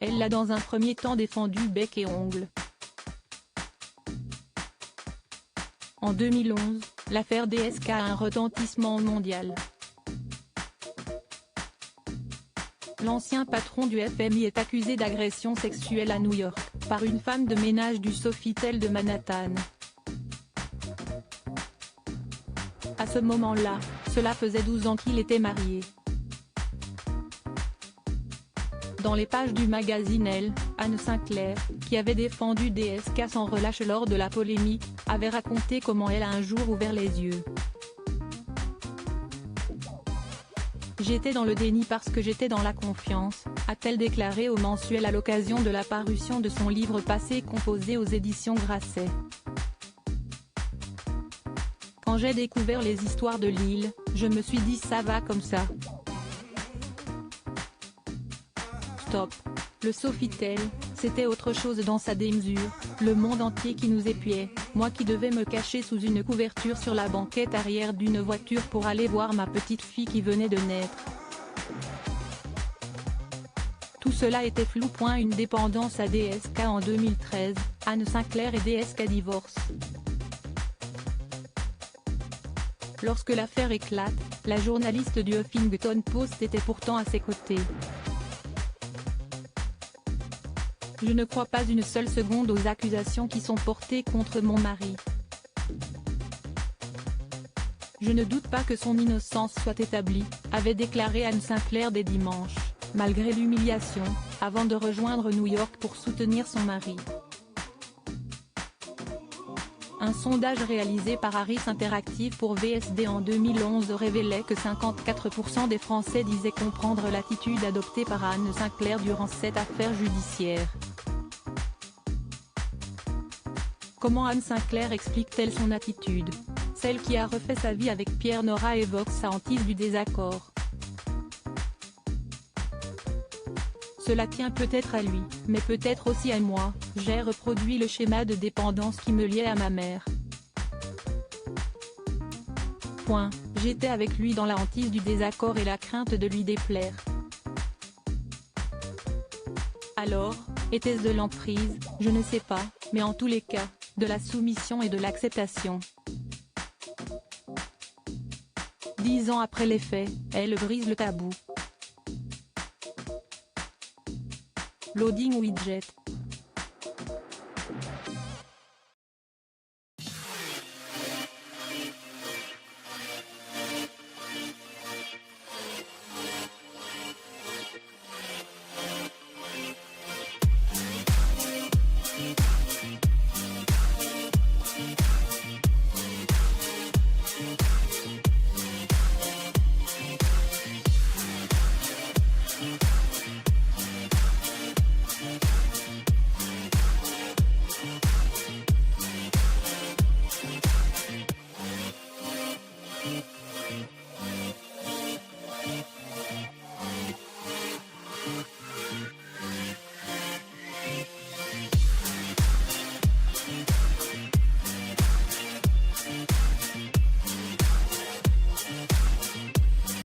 Elle l'a dans un premier temps défendu bec et ongles. En 2011, l'affaire DSK a un retentissement mondial. L'ancien patron du FMI est accusé d'agression sexuelle à New York, par une femme de ménage du Sofitel de Manhattan. À ce moment-là, cela faisait 12 ans qu'il était marié. Dans les pages du magazine Elle, Anne Sinclair, qui avait défendu DSK sans relâche lors de la polémique, avait raconté comment elle a un jour ouvert les yeux. J'étais dans le déni parce que j'étais dans la confiance, a-t-elle déclaré au mensuel à l'occasion de la parution de son livre Passé composé aux éditions Grasset. Quand j'ai découvert les histoires de Lille, je me suis dit ça va comme ça. Stop. Le Sofitel, c'était autre chose dans sa démesure, le monde entier qui nous épiait, moi qui devais me cacher sous une couverture sur la banquette arrière d'une voiture pour aller voir ma petite fille qui venait de naître. Tout cela était flou. Une dépendance à DSK en 2013, Anne Sinclair et DSK divorcent. Lorsque l'affaire éclate, la journaliste du Huffington Post était pourtant à ses côtés. Je ne crois pas une seule seconde aux accusations qui sont portées contre mon mari. Je ne doute pas que son innocence soit établie, avait déclaré Anne Sinclair dès dimanche, malgré l'humiliation, avant de rejoindre New York pour soutenir son mari. Un sondage réalisé par Harris Interactive pour VSD en 2011 révélait que 54% des Français disaient comprendre l'attitude adoptée par Anne Sinclair durant cette affaire judiciaire. Comment Anne Sinclair explique-t-elle son attitude? Celle qui a refait sa vie avec Pierre Nora évoque sa hantise du désaccord. Cela tient peut-être à lui, mais peut-être aussi à moi, j'ai reproduit le schéma de dépendance qui me liait à ma mère. J'étais avec lui dans la hantise du désaccord et la crainte de lui déplaire. Alors, était-ce de l'emprise? Je ne sais pas, mais en tous les cas, de la soumission et de l'acceptation. 10 ans après les faits, elle brise le tabou. Loading widget.